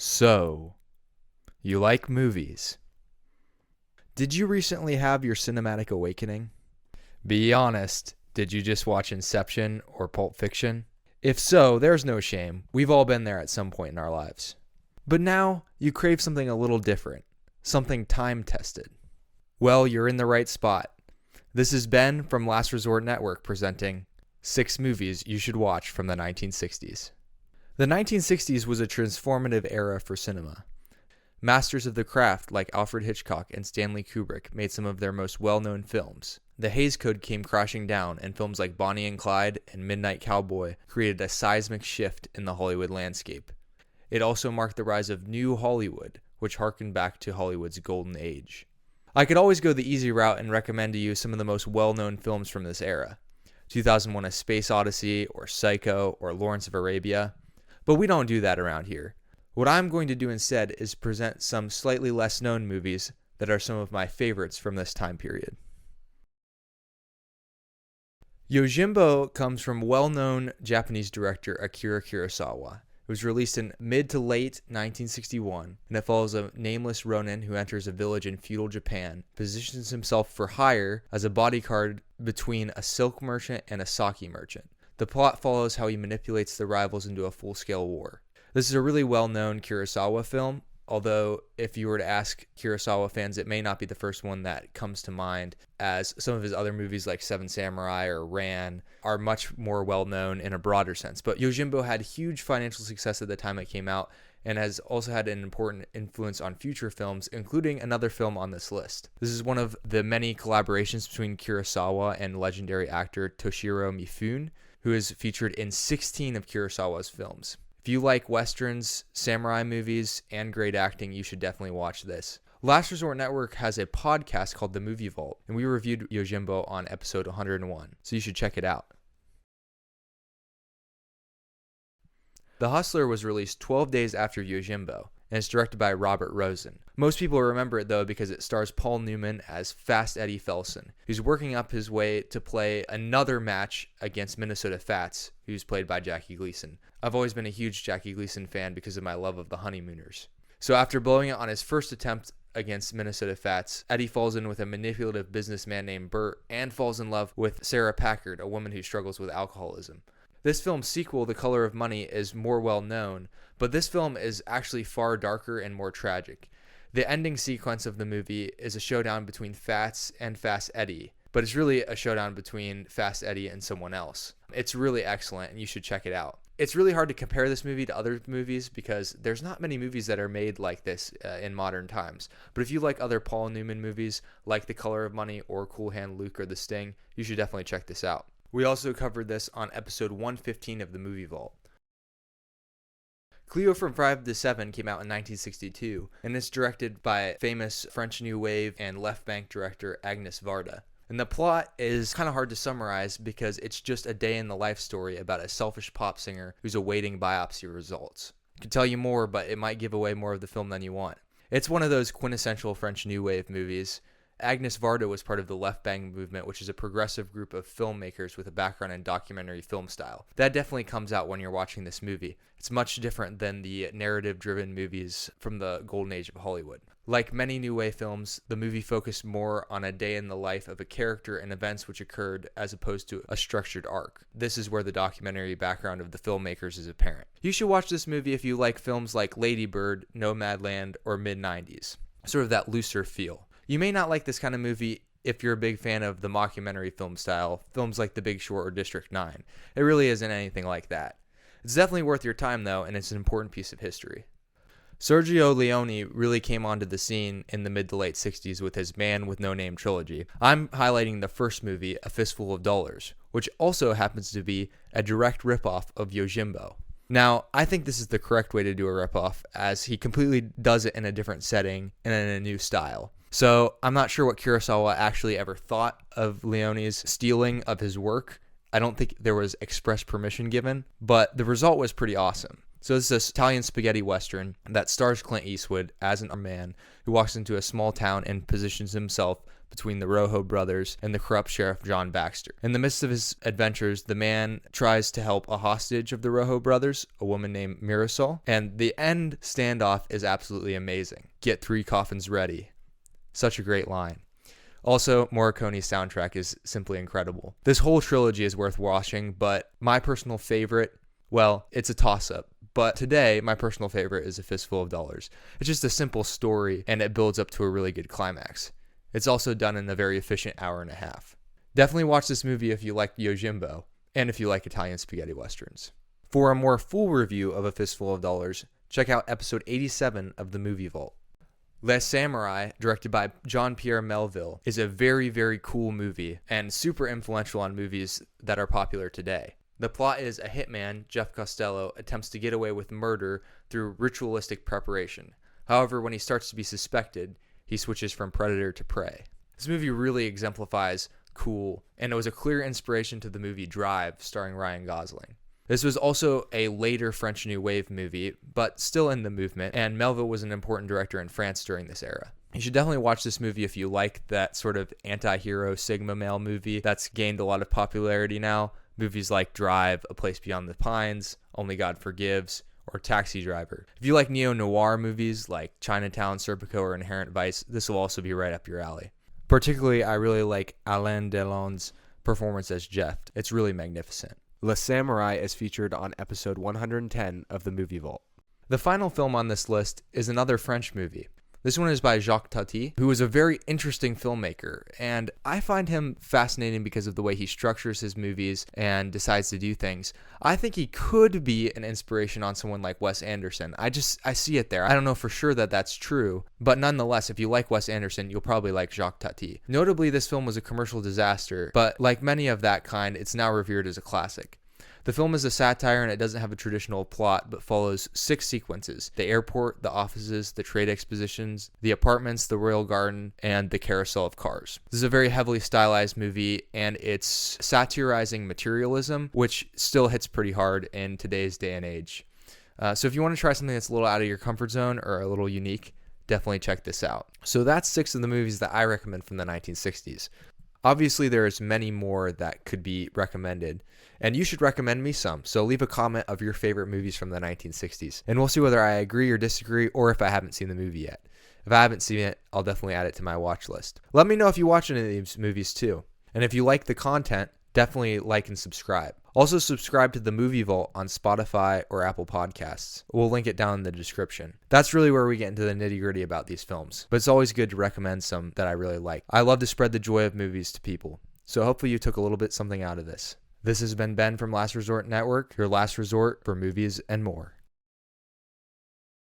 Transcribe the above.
So, you like movies. Did you recently have your cinematic awakening? Be honest, did you just watch Inception or Pulp Fiction? If so, there's no shame. We've all been there at some point in our lives. But now, you crave something a little different. Something time-tested. Well, you're in the right spot. This is Ben from Last Resort Network presenting 6 movies you should watch from the 1960s. The 1960s was a transformative era for cinema. Masters of the craft like Alfred Hitchcock and Stanley Kubrick made some of their most well-known films. The Hays Code came crashing down, and films like Bonnie and Clyde and Midnight Cowboy created a seismic shift in the Hollywood landscape. It also marked the rise of New Hollywood, which harkened back to Hollywood's golden age. I could always go the easy route and recommend to you some of the most well-known films from this era. 2001: A Space Odyssey, or Psycho, or Lawrence of Arabia. But we don't do that around here. What I'm going to do instead is present some slightly less known movies that are some of my favorites from this time period. Yojimbo comes from well-known Japanese director Akira Kurosawa. It was released in mid to late 1961, and it follows a nameless ronin who enters a village in feudal Japan, positions himself for hire as a bodyguard between a silk merchant and a sake merchant. The plot follows how he manipulates the rivals into a full-scale war. This is a really well-known Kurosawa film, although if you were to ask Kurosawa fans, it may not be the first one that comes to mind, as some of his other movies like Seven Samurai or Ran are much more well-known in a broader sense. But Yojimbo had huge financial success at the time it came out, and has also had an important influence on future films, including another film on this list. This is one of the many collaborations between Kurosawa and legendary actor Toshiro Mifune, who is featured in 16 of Kurosawa's films. If you like westerns, samurai movies, and great acting, you should definitely watch this. Last Resort Network has a podcast called The Movie Vault, and we reviewed Yojimbo on episode 101, so you should check it out. The Hustler was released 12 days after Yojimbo, and it's directed by Robert Rosen. Most people remember it, though, because it stars Paul Newman as Fast Eddie Felson, who's working up his way to play another match against Minnesota Fats, who's played by Jackie Gleason. I've always been a huge Jackie Gleason fan because of my love of The Honeymooners. So after blowing it on his first attempt against Minnesota Fats, Eddie falls in with a manipulative businessman named Bert and falls in love with Sarah Packard, a woman who struggles with alcoholism. This film's sequel, The Color of Money, is more well known, but this film is actually far darker and more tragic. The ending sequence of the movie is a showdown between Fats and Fast Eddie, but it's really a showdown between Fast Eddie and someone else. It's really excellent, and you should check it out. It's really hard to compare this movie to other movies because there's not many movies that are made like this in modern times. But if you like other Paul Newman movies like The Color of Money or Cool Hand Luke or The Sting, you should definitely check this out. We also covered this on episode 115 of The Movie Vault. Cleo from 5 to 7 came out in 1962, and it's directed by famous French New Wave and Left Bank director Agnès Varda. And the plot is kind of hard to summarize because it's just a day in the life story about a selfish pop singer who's awaiting biopsy results. I could tell you more, but it might give away more of the film than you want. It's one of those quintessential French New Wave movies. Agnès Varda was part of the Left Bank movement, which is a progressive group of filmmakers with a background in documentary film style. That definitely comes out when you're watching this movie. It's much different than the narrative-driven movies from the golden age of Hollywood. Like many New Wave films, the movie focused more on a day in the life of a character and events which occurred as opposed to a structured arc. This is where the documentary background of the filmmakers is apparent. You should watch this movie if you like films like Lady Bird, Nomadland, or mid-90s. Sort of that looser feel. You may not like this kind of movie if you're a big fan of the mockumentary film style, films like The Big Short or District 9. It really isn't anything like that. It's definitely worth your time, though, and it's an important piece of history. Sergio Leone really came onto the scene in the mid to late 60s with his Man with No Name trilogy. I'm highlighting the first movie, A Fistful of Dollars, which also happens to be a direct ripoff of Yojimbo. Now, I think this is the correct way to do a ripoff, as he completely does it in a different setting and in a new style. So I'm not sure what Kurosawa actually ever thought of Leone's stealing of his work. I don't think there was express permission given, but the result was pretty awesome. So it's this Italian spaghetti western that stars Clint Eastwood as a man who walks into a small town and positions himself between the Rojo brothers and the corrupt sheriff John Baxter. In the midst of his adventures, the man tries to help a hostage of the Rojo brothers, a woman named Mirasol, and the end standoff is absolutely amazing. Get 3 coffins ready. Such a great line. Also, Morricone's soundtrack is simply incredible. This whole trilogy is worth watching, but my personal favorite, well, it's a toss-up. But today, my personal favorite is A Fistful of Dollars. It's just a simple story, and it builds up to a really good climax. It's also done in a very efficient hour and a half. Definitely watch this movie if you like Yojimbo, and if you like Italian spaghetti westerns. For a more full review of A Fistful of Dollars, check out episode 87 of the Movie Vault. Les Samouraï, directed by Jean-Pierre Melville, is a very, very cool movie and super influential on movies that are popular today. The plot is a hitman, Jeff Costello, attempts to get away with murder through ritualistic preparation. However, when he starts to be suspected, he switches from predator to prey. This movie really exemplifies cool, and it was a clear inspiration to the movie Drive, starring Ryan Gosling. This was also a later French New Wave movie, but still in the movement, and Melville was an important director in France during this era. You should definitely watch this movie if you like that sort of anti-hero Sigma male movie that's gained a lot of popularity now. Movies like Drive, A Place Beyond the Pines, Only God Forgives, or Taxi Driver. If you like neo-noir movies like Chinatown, Serpico, or Inherent Vice, this will also be right up your alley. Particularly, I really like Alain Delon's performance as Jeff. It's really magnificent. Les Samouraï is featured on episode 110 of the Movie Vault. The final film on this list is another French movie. This one is by Jacques Tati, who is a very interesting filmmaker, and I find him fascinating because of the way he structures his movies and decides to do things. I think he could be an inspiration on someone like Wes Anderson. I see it there. I don't know for sure that that's true, but nonetheless, if you like Wes Anderson, you'll probably like Jacques Tati. Notably, this film was a commercial disaster, but like many of that kind, it's now revered as a classic. The film is a satire and it doesn't have a traditional plot, but follows 6 sequences: the airport, the offices, the trade expositions, the apartments, the royal garden, and the carousel of cars. This is a very heavily stylized movie, and it's satirizing materialism, which still hits pretty hard in today's day and age. So if you want to try something that's a little out of your comfort zone or a little unique, definitely check this out. So that's 6 of the movies that I recommend from the 1960s. Obviously, there's many more that could be recommended, and you should recommend me some, so leave a comment of your favorite movies from the 1960s, and we'll see whether I agree or disagree, or if I haven't seen the movie yet. If I haven't seen it, I'll definitely add it to my watch list. Let me know if you watch any of these movies too, and if you like the content, definitely like and subscribe. Also subscribe to the Movie Vault on Spotify or Apple Podcasts. We'll link it down in the description. That's really where we get into the nitty-gritty about these films, but it's always good to recommend some that I really like. I love to spread the joy of movies to people, so hopefully you took a little bit something out of this. This has been Ben from Last Resort Network, your last resort for movies and more.